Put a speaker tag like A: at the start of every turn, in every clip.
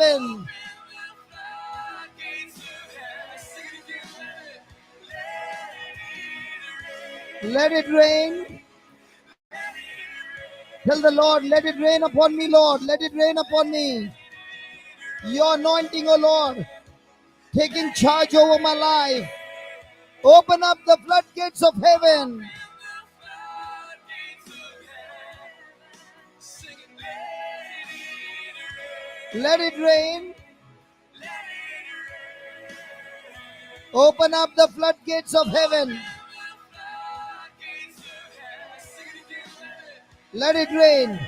A: heaven. Let it rain. Tell the Lord, let it rain upon me, Lord. Let it rain upon me. Your anointing, O Lord, taking charge over my life. Open up the floodgates of heaven. Let it rain. Open up the floodgates of heaven. Let it rain.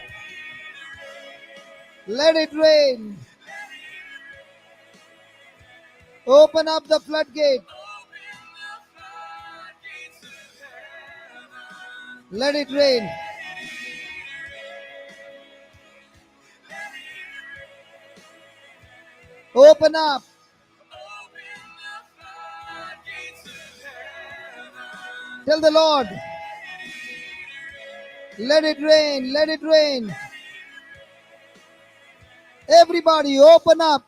A: Let it rain. Open up the floodgate. Let it rain. Open up. Tell the Lord, let it rain, let it rain. Everybody open up.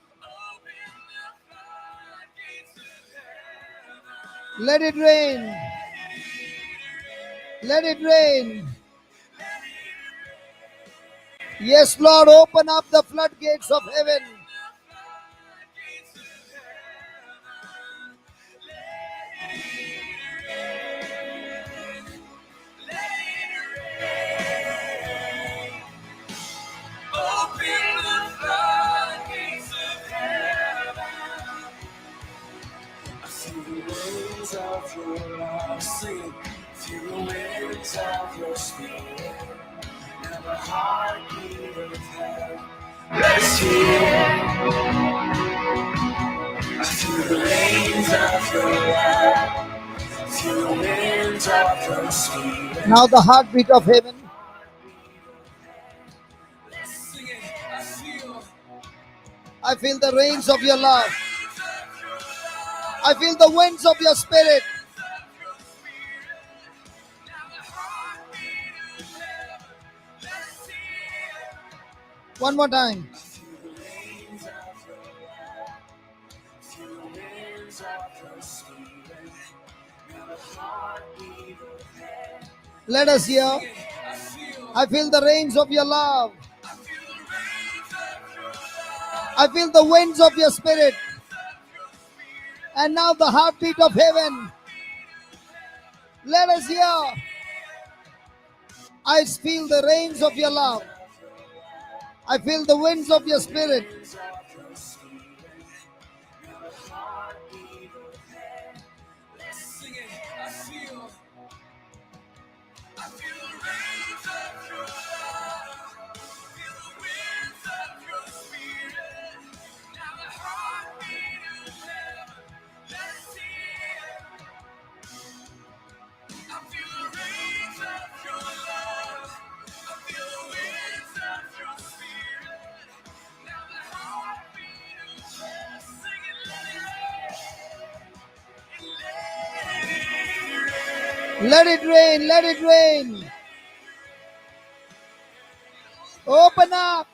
A: Let it rain. Let it rain. Yes, Lord, open up the floodgates of heaven.
B: Of your love, sing through the winds of your spirit. Now the heartbeat of heaven, let's hear. Through the rains of your love, through the winds of your spirit.
A: Now the heartbeat of heaven. I feel the rains of your love. I feel the winds of your spirit. One more time. Let us hear. I feel the rains of your love. I feel the winds of your spirit. And now the heartbeat of heaven. Let us hear. I feel the rains of your love. I feel the winds of your spirit. Let it rain, let it rain. Open up.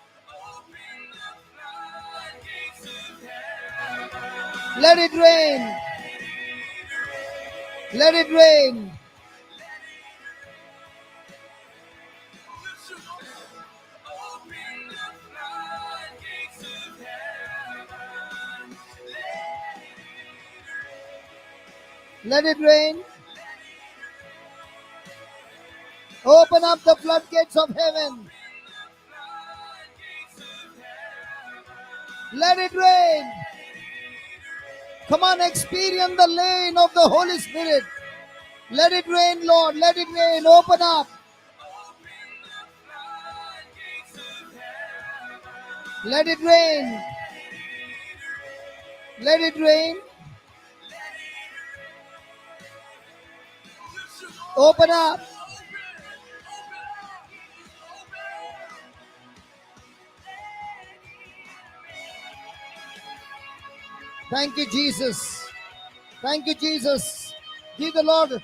A: Let it rain. Let it rain. Let it rain. Open up the floodgates of heaven. Let it rain. Come on, experience the rain of the Holy Spirit. Let it rain, Lord. Let it rain. Open up. Let it rain. Let it rain. Open up. Thank you, Jesus. Thank you, Jesus. Give the Lord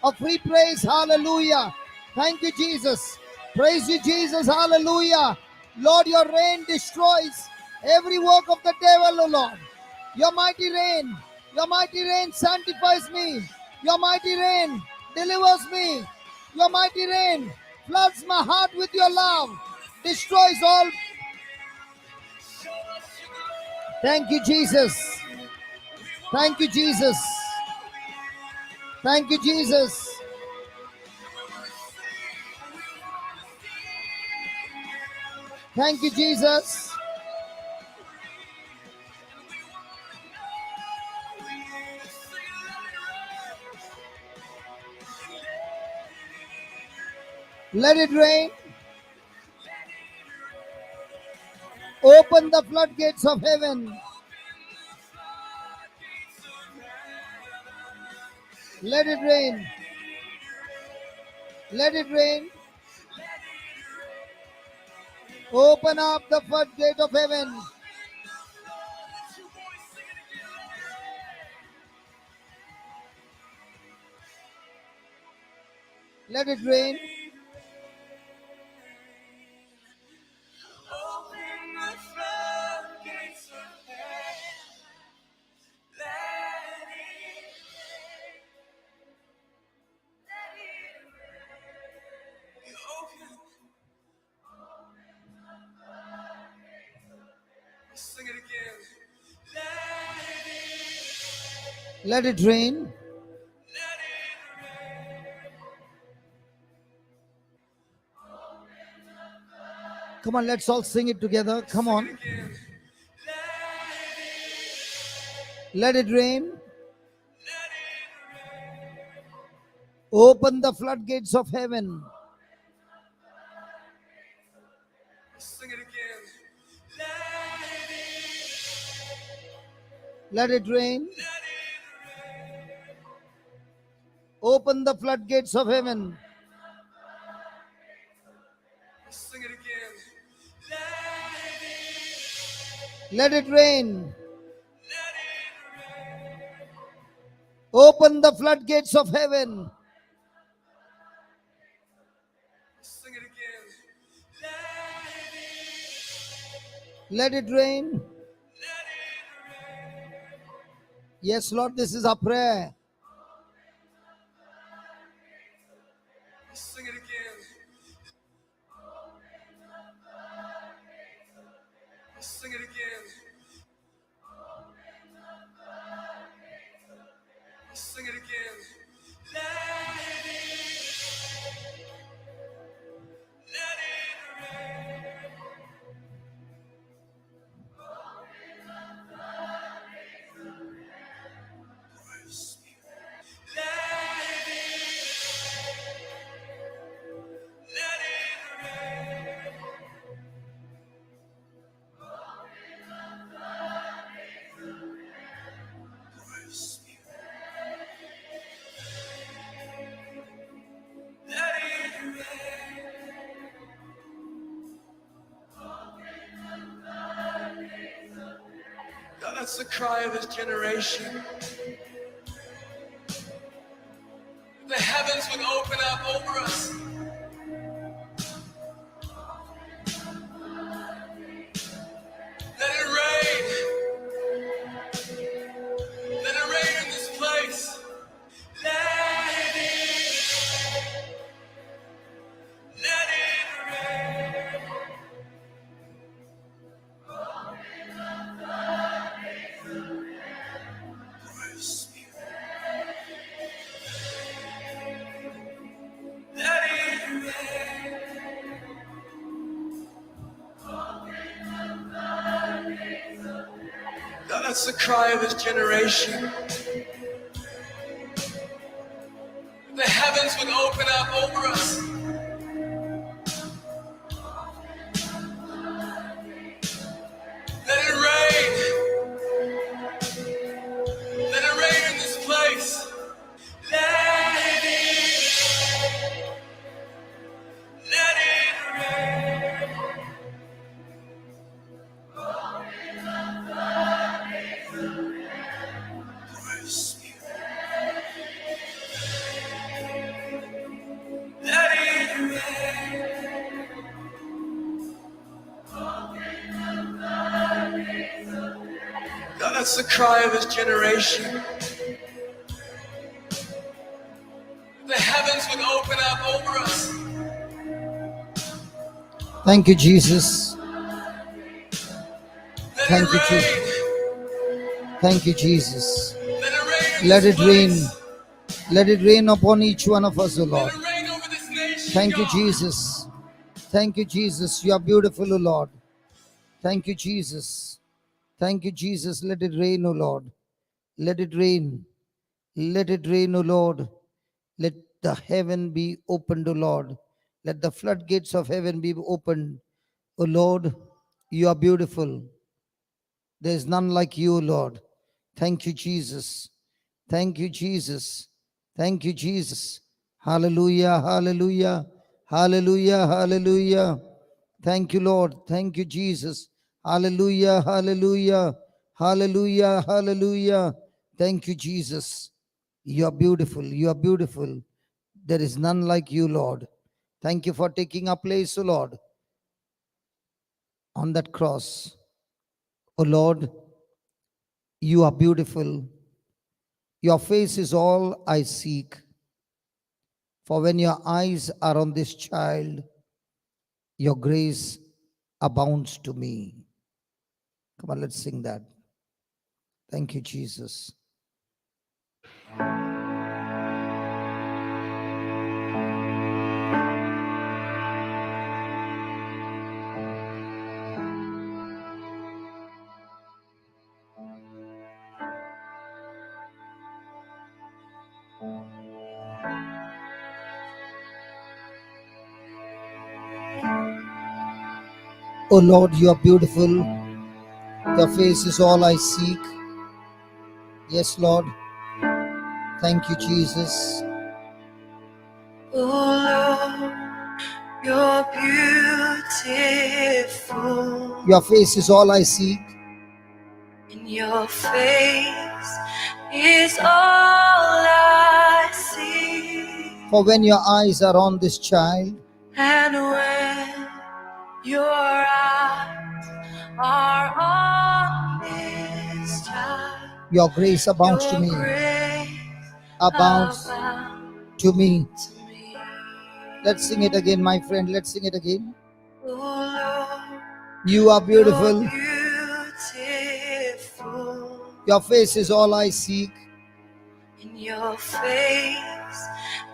A: a free praise. Hallelujah. Thank you, Jesus. Praise you, Jesus. Hallelujah. Lord, your rain destroys every work of the devil, O Lord. Your mighty rain sanctifies me. Your mighty rain delivers me. Your mighty rain floods my heart with your love, destroys all. Thank you, Jesus. Thank you, Jesus. Thank you, Jesus. Thank you, Jesus. Let it rain. Open the floodgates of heaven. Let it rain. Let it rain. Open up the floodgate of heaven. Let it rain.
B: Open the floodgates of heaven. Let it rain. Let it rain. Open. Sing it again. Let it rain.
A: Let it rain.
B: Let it rain.
A: Come on, let's all sing it together. Come
B: Sing
A: on.
B: it again.
A: Let it rain.
B: Let it rain.
A: Open the floodgates of heaven.
B: Sing it again.
A: Let it rain.
B: Let it rain.
A: Open the floodgates of heaven.
B: Sing it again.
A: Let it rain.
B: Let it rain.
A: Open the floodgates of heaven.
B: Sing it again.
A: Let it rain.
B: Let it rain.
A: Yes, Lord, this is our prayer.
B: Sing it again. Sing it again. Sing it again. Let it rain. Let it rain. Let it rain. God, that's the cry of this generation. The heavens would open up over us. Let it rain. Let it rain in this place. Let it rain. Let it rain. God, that's the cry of this generation. The heavens would open up over us. Let it rain. Let it rain in this place. Let it rain. God, that's the cry of His generation. The heavens would open up over us.
A: Thank you, Jesus.
B: Let
A: Thank
B: it
A: you,
B: rain.
A: Jesus. Thank you, Jesus.
B: Let it rain in
A: Let
B: this
A: it rain.
B: place.
A: Let it rain upon each one of us, O
B: Let
A: Lord.
B: it rain over this nation,
A: Thank you,
B: God.
A: Jesus. Thank you, Jesus. You are beautiful, O Lord. Thank you, Jesus. Thank you, Jesus. Let it rain, O Lord. Let it rain. Let it rain, O Lord. Let the heaven be opened, O Lord. Let the floodgates of heaven be opened. O Lord, you are beautiful. There is none like you, O Lord. Thank you, Jesus. Thank you, Jesus. Thank you, Jesus. Hallelujah, hallelujah, hallelujah, hallelujah. Thank you, Lord. Thank you, Jesus. Hallelujah, hallelujah, hallelujah, hallelujah. Thank you, Jesus. You are beautiful. You are beautiful. There is none like you, Lord. Thank you for taking our place, O Lord, on that cross. O Lord, you are beautiful. Your face is all I seek. For when your eyes are on this child, your grace abounds to me. Come on, let's sing that. Thank you, Jesus. Oh Lord, you are beautiful. Your face is all I seek. Yes, Lord. Thank you, Jesus.
B: Oh Lord, you're beautiful.
A: Your face is all I seek.
B: And your face is all I see.
A: For when your eyes are on this child,
B: And when your eyes are on this child,
A: your grace abounds to
B: your
A: me.
B: grace
A: Abounds
B: abounds
A: to me.
B: to me.
A: Let's sing it again, my friend. Let's sing it again.
B: Oh Lord,
A: You are
B: you're
A: beautiful.
B: beautiful.
A: Your face is all I seek.
B: And your face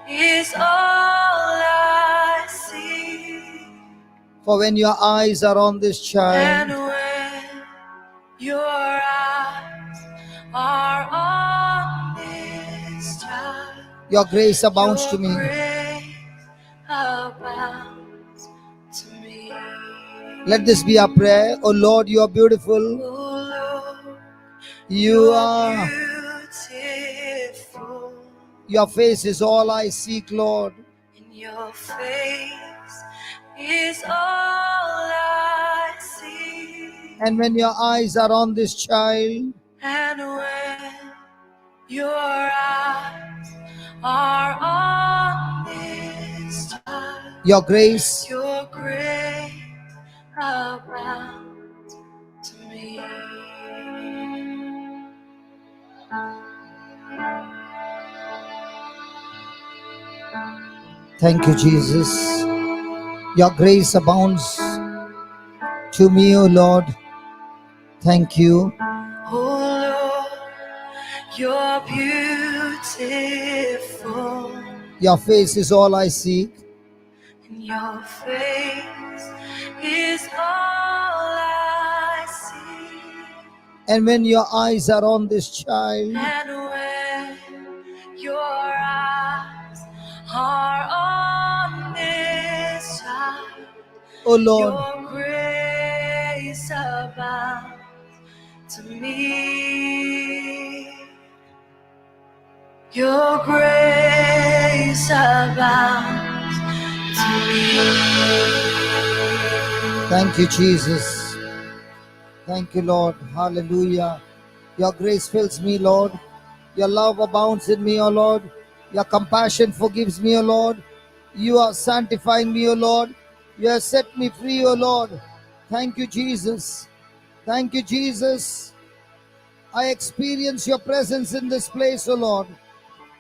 B: is all I see.
A: For when your eyes are on this
B: And
A: child,
B: when your eyes are on this child,
A: your grace abounds to
B: your
A: me.
B: grace abounds to me.
A: Let this be our prayer. Oh Lord, you are beautiful.
B: Oh Lord,
A: You
B: you're
A: are.
B: beautiful.
A: Your face is all I seek, Lord.
B: And your face is all I see.
A: And when your eyes are on this child,
B: And when your eyes are on this child,
A: your grace
B: your grace abounds to me.
A: Thank you, Jesus. Your grace abounds to me, O Lord. Thank you.
B: Oh Lord, you're beautiful.
A: Your face is all I seek.
B: And your face is all I see.
A: And when your eyes are on this child,
B: And when your eyes are on this child,
A: oh Lord,
B: your grace abounds to me. Your grace abounds to me.
A: thank you, Jesus. Thank you, Lord. Hallelujah. Your grace fills me, Lord. Your love abounds in me, O Lord. Your compassion forgives me, O Lord. You are sanctifying me, O Lord. You have set me free, O Lord. Thank you, Jesus. Thank you, Jesus. I experience your presence in this place, O Lord.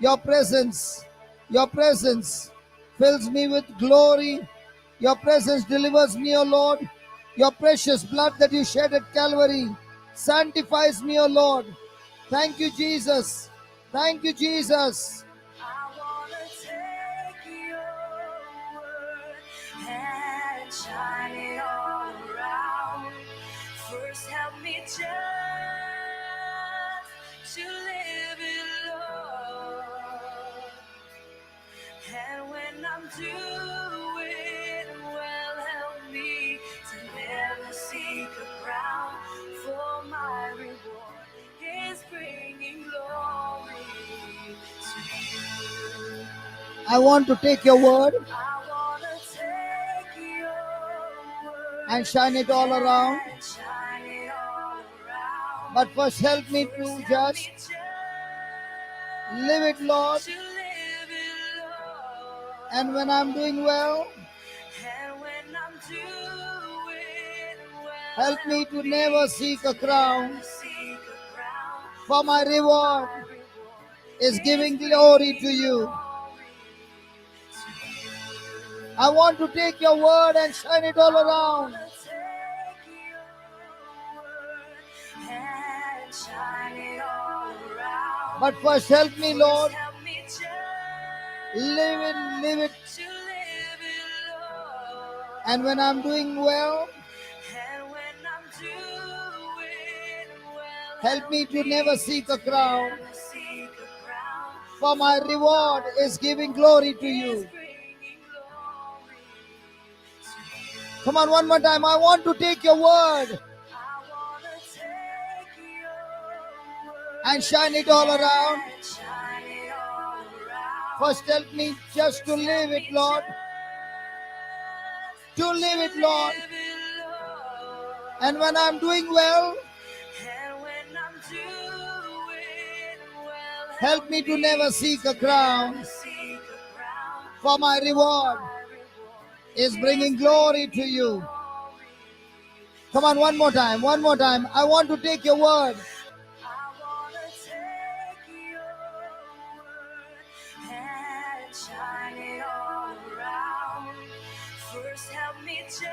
A: Your presence fills me with glory. Your presence delivers me, O Lord. Your precious blood that you shed at Calvary sanctifies me, O Lord. Thank you, Jesus. Thank you, Jesus.
B: I wanna take your word and shine it all around. First, help me just to live in love. And when I'm doing well, help me to never seek a crown, for my reward is bringing glory to you.
A: I want to take your word
B: I wanna take your word
A: and shine it all around.
B: and shine it all around.
A: But first, help me
B: First,
A: to
B: help
A: just
B: me just
A: live it, Lord.
B: to live in love.
A: And when I'm doing well,
B: And when I'm doing well,
A: help me to never seek a crown,
B: never seek a crown,
A: for my reward
B: my reward
A: is giving glory to you.
B: glory to you.
A: I want to take your word and shine it all
B: I
A: around.
B: wanna take your word and shine it all around.
A: But first, help me, Lord,
B: Help me just
A: live it.
B: to live in love.
A: And when I'm doing well,
B: And when I'm doing well,
A: help me to never seek a crown,
B: never seek a crown,
A: for my reward is giving glory to
B: is
A: you.
B: bringing glory to you.
A: Come on, one more time. I want to take your word
B: I wanna take your word
A: and shine it all around.
B: and shine it all around.
A: First, help me just to live it, Lord. To live it, Lord.
B: Live in love.
A: And when I'm doing well,
B: And when I'm doing well,
A: help me to never seek a crown,
B: seek a crown,
A: for my reward
B: my reward
A: is bringing glory to you.
B: glory.
A: Come on, one more time. One more time. I want to take your word
B: I wanna take your word and shine it all around. First, help me just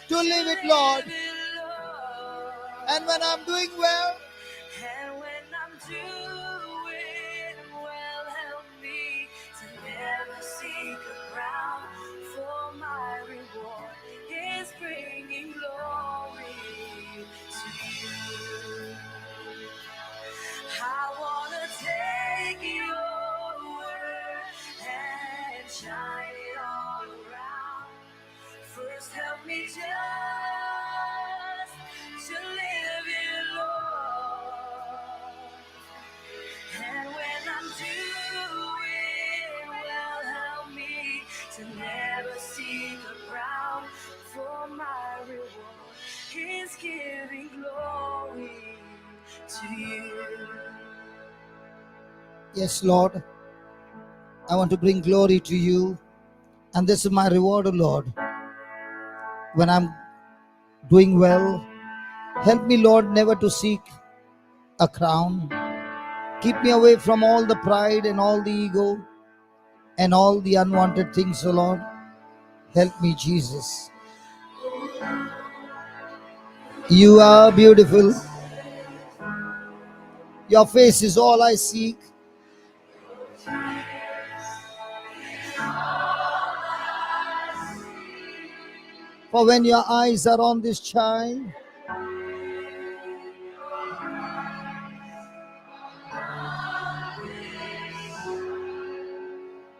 A: to live it, Lord.
B: live in love.
A: And when I'm doing well,
B: And when I'm doing well, help me to never seek a crown, for my reward is bringing glory to you. I wanna take your word and shine it all around. First, help me just to live in love. And when I'm doing well, help me to never seek a crown, for my reward is giving glory to you.
A: yes, Lord, I want to bring glory to you. And this is my reward, O Lord. When I'm doing well, help me, Lord, never to seek a crown. Keep me away from all the pride and all the ego and all the unwanted things, O Lord. Help me, Jesus. You are beautiful. Your face is all I seek. For when your eyes are on this child,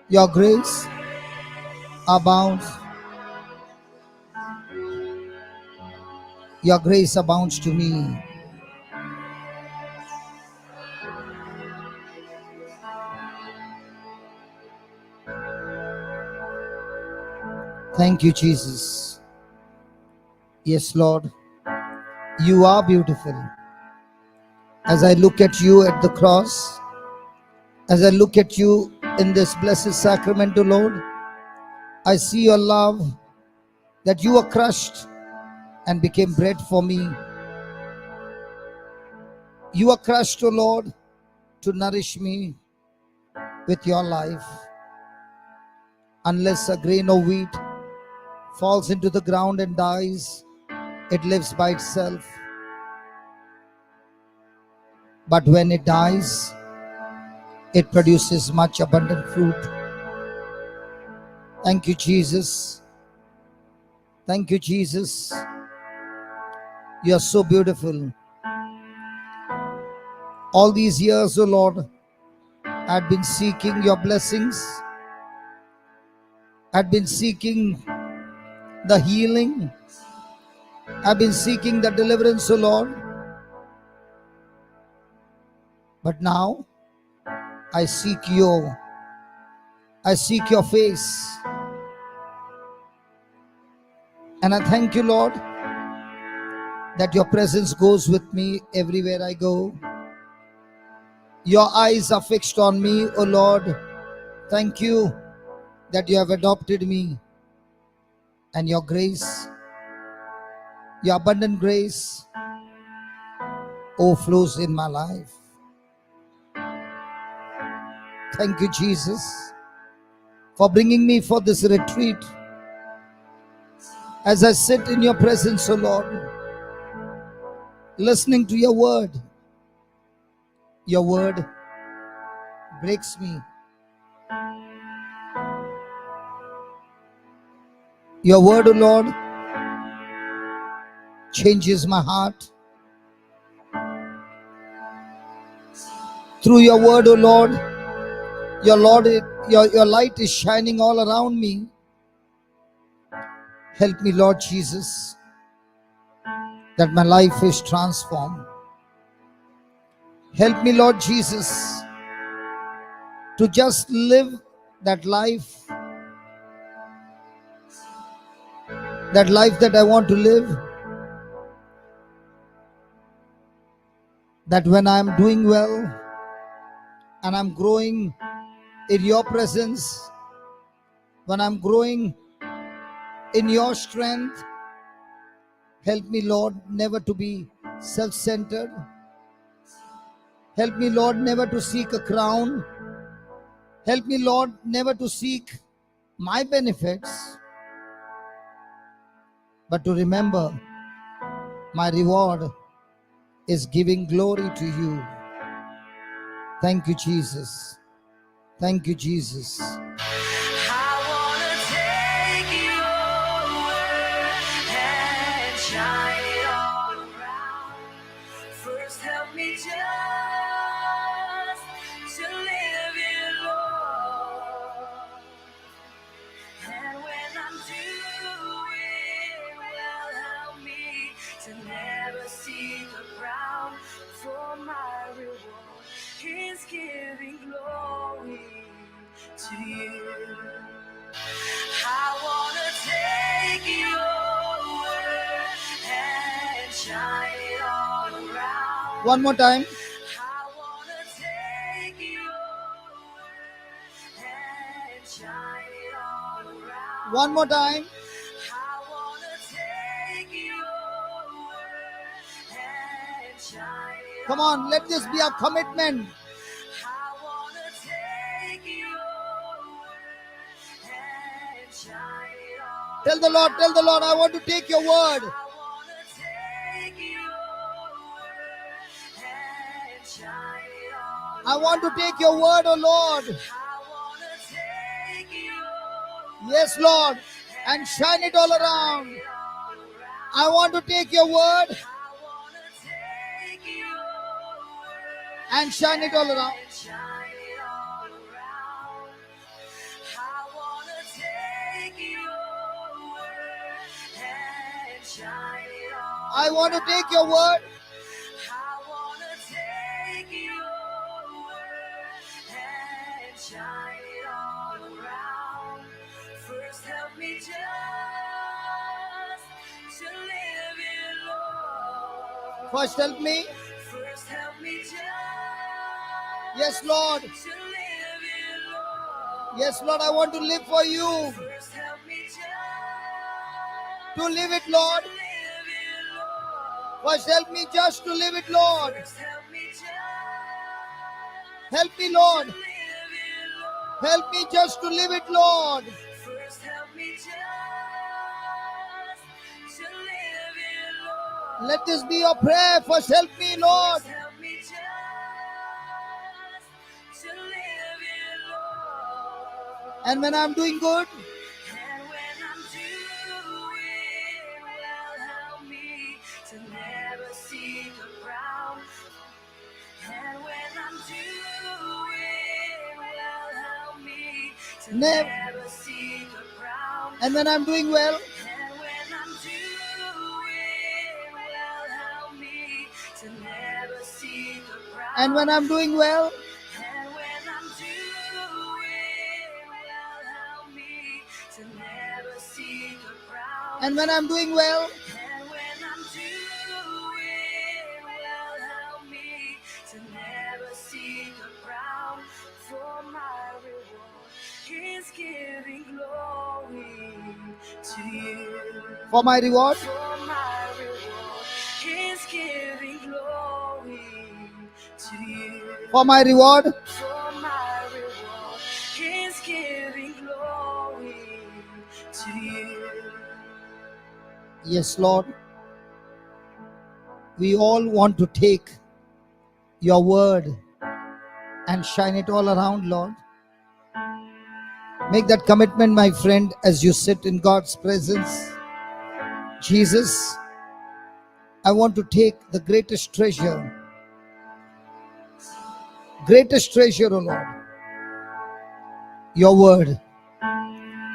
A: your grace abounds. Your grace abounds to me. Thank you, Jesus. Yes, Lord, you are beautiful. As I look at you at the cross, as I look at you in this blessed sacrament, O Lord, I see your love, that you were crushed and became bread for me. You are crushed, O Lord, to nourish me with your life. Unless a grain of wheat falls into the ground and dies, it lives by itself. But when it dies, it produces much abundant fruit. Thank you, Jesus. Thank you, Jesus. You are so beautiful. All these years, O Lord, I had been seeking your blessings. I had been seeking the healing. I've been seeking the deliverance, O Lord. But now I seek you. I seek your face. And I thank you, Lord, that your presence goes with me everywhere I go. Your eyes are fixed on me, O Lord. Thank you that you have adopted me. And your grace, your abundant grace, overflows in my life. Thank you, Jesus, for bringing me for this retreat. As I sit in your presence, O Lord, listening to your word breaks me. Your word, O Lord, changes my heart. Through your word, O Lord, your light is shining all around me. Help me, Lord Jesus, that my life is transformed. Help me, Lord Jesus, to just live that life that I want to live. That when I'm doing well and I'm growing in your presence, when I'm growing in your strength, help me, Lord, never to be self-centered. Help me, Lord, never to seek a crown. Help me, Lord, never to seek my benefits, but to remember my reward is giving glory to you. Thank you, Jesus. Thank you, Jesus.
B: I wanna take your word and shine it all around. First, help me just to live it, Lord. And when I'm doing well, help me to never see the ground. For my reward is giving glory to you. I wanna take your word and shine it all around.
A: One more time.
B: I wanna take your word and shine it all around.
A: One more time.
B: I wanna take your word and shine it
A: Come on, let this be a commitment.
B: I wanna take your word and shine it all
A: Tell the Lord, I want to take your word.
B: I wanna take your word and shine it all
A: I want to take your word, oh Lord.
B: I wanna take your
A: Yes, Lord, and shine it all around. I want to take your word
B: I wanna take your word
A: and shine it all around.
B: and shine it all around. I wanna take your word and shine it all
A: I want to take your word
B: I wanna take your word and shine it all around. First, help me just to live it, Lord.
A: First, help me.
B: First, help me just
A: Yes, Lord.
B: to live it, Lord.
A: Yes, Lord, I want to live for you.
B: First, help me just
A: To live it, Lord.
B: to live it, Lord.
A: First, help me just to live it, Lord.
B: First, help me just
A: Help me, Lord.
B: to live it, Lord.
A: Help me just to live it, Lord.
B: First, help me just to live it, Lord.
A: Let this be your prayer. First, help me, Lord.
B: First, help me just to live it, Lord.
A: And when I'm doing good,
B: And when I'm doing well, help me to never see the ground. And when I'm doing well, help me to
A: Never.
B: never see the ground.
A: and when I'm doing well,
B: And when I'm doing well, help me to never see the ground.
A: and when I'm doing well,
B: And when I'm doing well, help me to never see the ground.
A: and when I'm doing well,
B: And when I'm doing well, help me to never see the ground. For my reward is giving glory to you.
A: for my reward,
B: For my reward is giving glory to you.
A: for my reward,
B: For my reward is giving glory to you.
A: yes, Lord. We all want to take your word and shine it all around, Lord. Make that commitment, my friend, as you sit in God's presence. Jesus, I want to take the greatest treasure, O Lord, your word.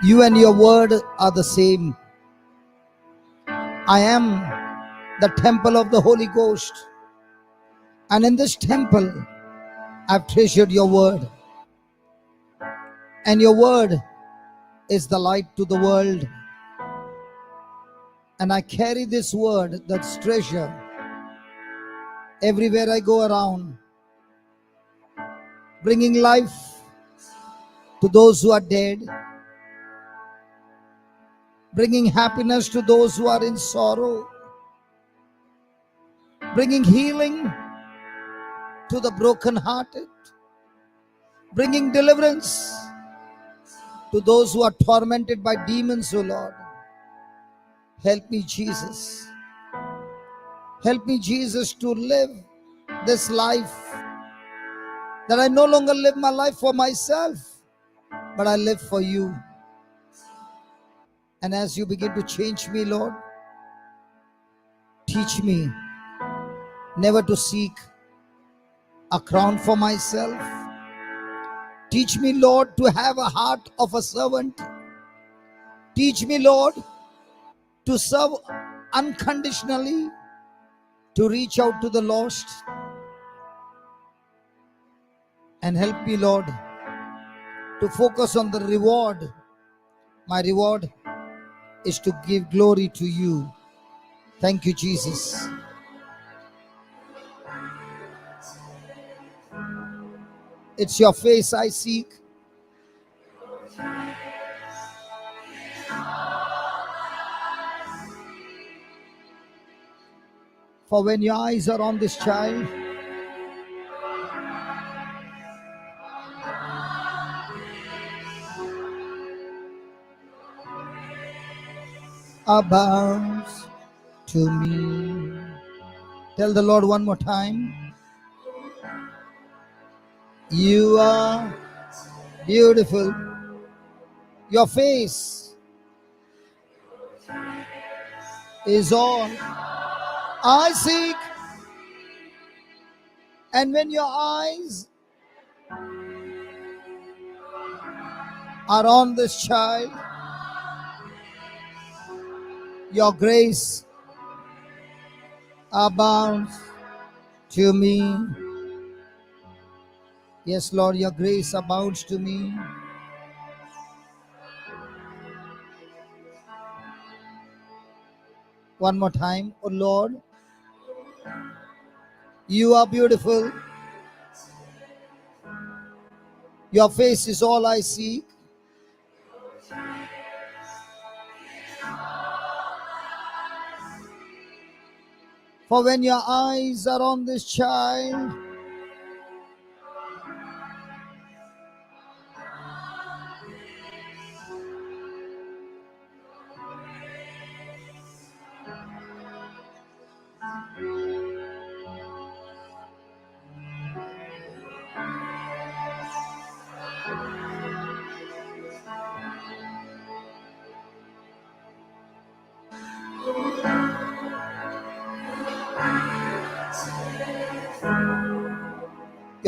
A: You and your word are the same. I am the temple of the Holy Ghost, and in this temple, I've treasured your word. And your word is the light to the world. And I carry this word, that's treasure, everywhere I go around, bringing life to those who are dead, bringing happiness to those who are in sorrow, bringing healing to the brokenhearted, bringing deliverance to those who are tormented by demons, O Lord. Help me, Jesus. Help me, Jesus, to live this life, that I no longer live my life for myself, but I live for you. And as you begin to change me, Lord, teach me never to seek a crown for myself. Teach me, Lord, to have a heart of a servant. Teach me, Lord, to serve unconditionally, to reach out to the lost. And help me, Lord, to focus on the reward. My reward is to give glory to you. Thank you, Jesus. It's your face I seek. For when your eyes are on this child, abounds to me. Tell the Lord one more time. You are beautiful. Your face is all I seek. And when your eyes are on this child, your grace abounds to me. Yes, Lord, your grace abounds to me. One more time. Oh Lord, you are beautiful. Your face is all I seek. For when your eyes are on this child,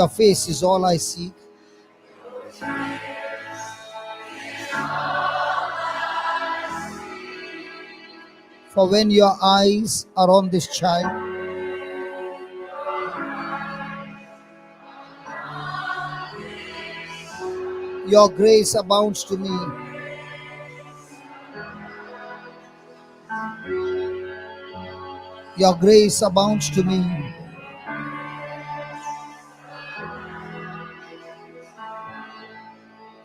A: your face is all I seek. For when your eyes are on this child, your grace abounds to me. Your grace abounds to me.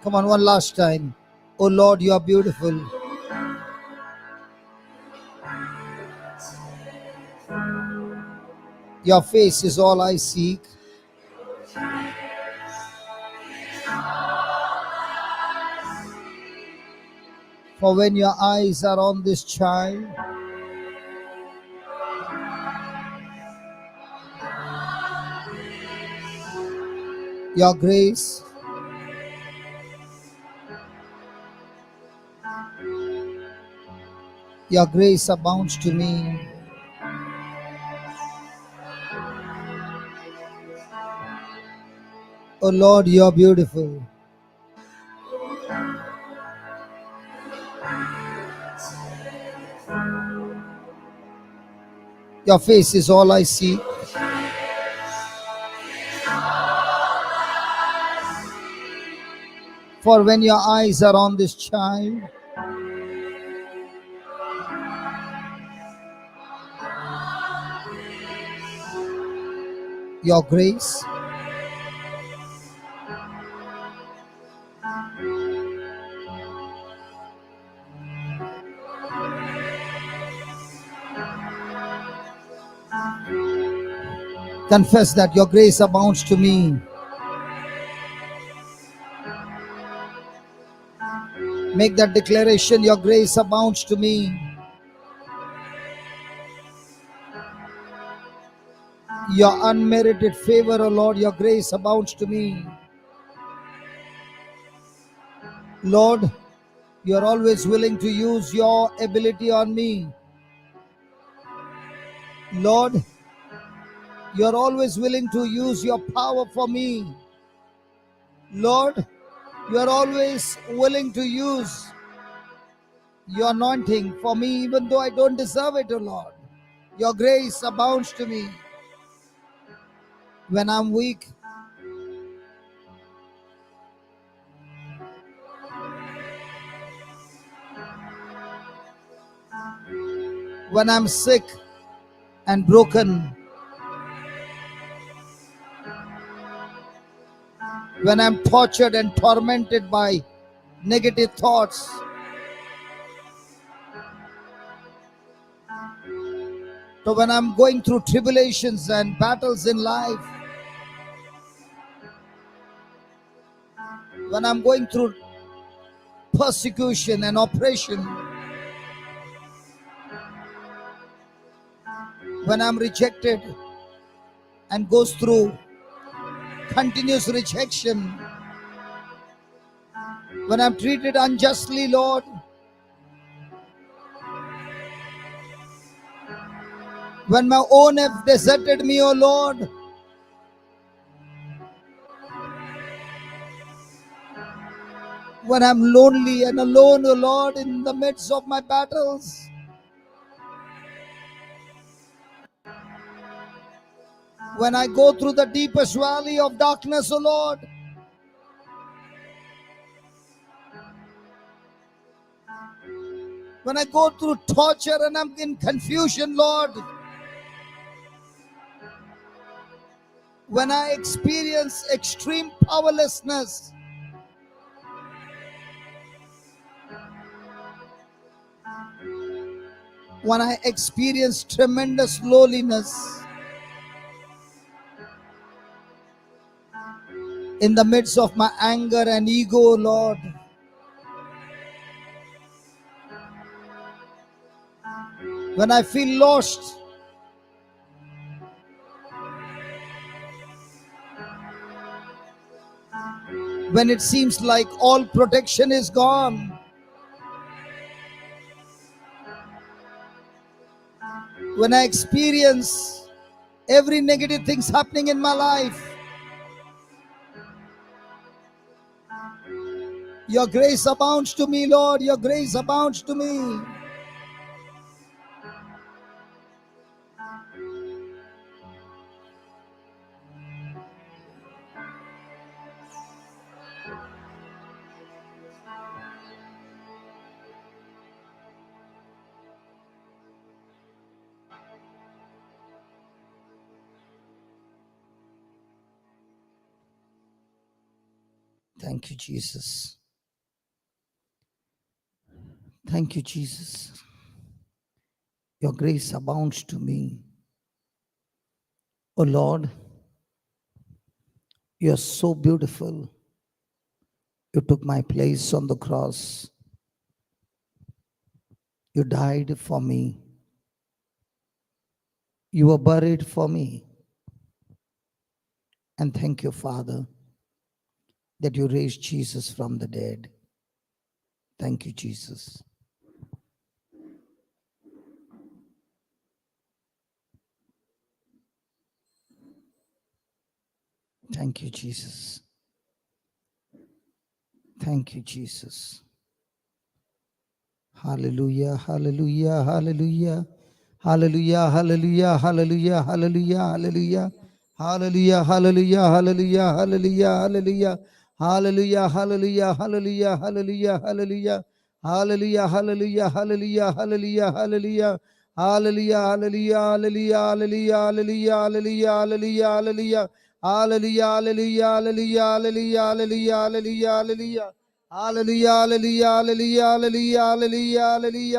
A: Come on, one last time. Oh Lord, you are beautiful. Your face is all I seek. For when your eyes are on this child, your grace abounds to me. Oh Lord, you are beautiful. Your face is all I seek. For when your eyes are on this child, your grace confess that your grace abounds to me. Make that declaration, your grace abounds to me. Your unmerited favor, O Lord, your grace abounds to me. Lord, you are always willing to use your ability on me. Lord, you are always willing to use your power for me. Lord, you are always willing to use your anointing for me, even though I don't deserve it, O Lord. Your grace abounds to me. When I'm weak, when I'm sick and broken, when I'm tortured and tormented by negative thoughts, so when I'm going through tribulations and battles in life, when I'm going through persecution and oppression, when I'm rejected and goes through continuous rejection, when I'm treated unjustly, Lord, when my own have deserted me, O Lord, when I'm lonely and alone, O Lord, in the midst of my battles, when I go through the deepest valley of darkness, O Lord, when I go through torture and I'm in confusion, Lord, when I experience extreme powerlessness, when I experience tremendous loneliness in the midst of my anger and ego, Lord. When I feel lost, when it seems like all protection is gone, when I experience every negative things happening in my life, your grace abounds to me, Lord. Your grace abounds to me. Thank you, Jesus. Thank you, Jesus. Your grace abounds to me. Oh Lord, you are so beautiful. You took my place on the cross. You died for me. You were buried for me. And thank you, Father, that you raised Jesus from the dead. Thank you, Jesus. Thank you, Jesus. Thank you, Jesus. Hallelujah, hallelujah, hallelujah. Hallelujah, hallelujah, hallelujah, hallelujah, hallelujah. Hallelujah, hallelujah, hallelujah, hallelujah, hallelujah. Hallelujah, hallelujah, hallelujah, hallelujah, hallelujah. Hallelujah, hallelujah, hallelujah, hallelujah, hallelujah. Hallelujah, hallelujah, hallelujah, hallelujah, hallelujah, hallelujah, hallelujah, hallelujah. Hallelujah, hallelujah, hallelujah, hallelujah, hallelujah, hallelujah, hallelujah. Hallelujah, hallelujah, hallelujah, hallelujah, hallelujah, hallelujah.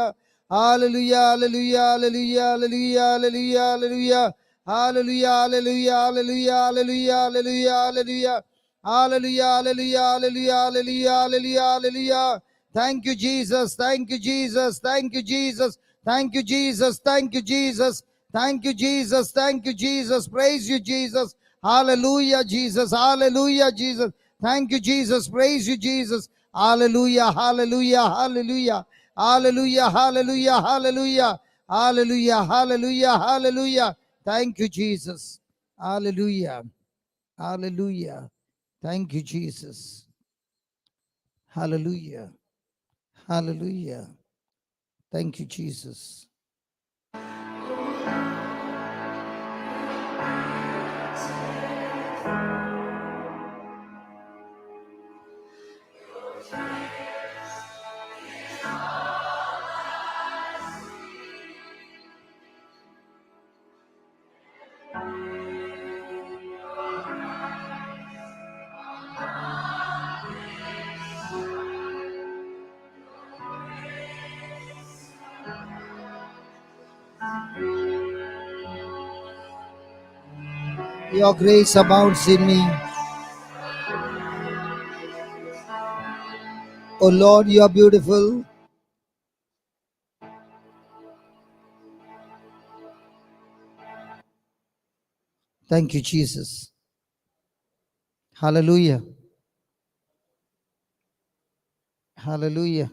A: Hallelujah, hallelujah, hallelujah, hallelujah, hallelujah, hallelujah. Hallelujah, hallelujah, hallelujah, hallelujah, hallelujah. Hallelujah, hallelujah, hallelujah, hallelujah, hallelujah, hallelujah. Thank you, Jesus. Thank you, Jesus. Thank you, Jesus. Thank you, Jesus. Thank you, Jesus. Thank you, Jesus. Thank you, Jesus. Praise you, Jesus. Hallelujah, Jesus. Hallelujah, Jesus. Thank you, Jesus. Praise you, Jesus. Hallelujah, hallelujah, hallelujah. Hallelujah, hallelujah, hallelujah. Hallelujah, hallelujah, hallelujah. Thank you, Jesus. Hallelujah. Hallelujah. Thank you, Jesus. Hallelujah. Hallelujah. Thank you, Jesus. Your grace abounds in me. Oh Lord, you are beautiful. Thank you, Jesus. Hallelujah. Hallelujah.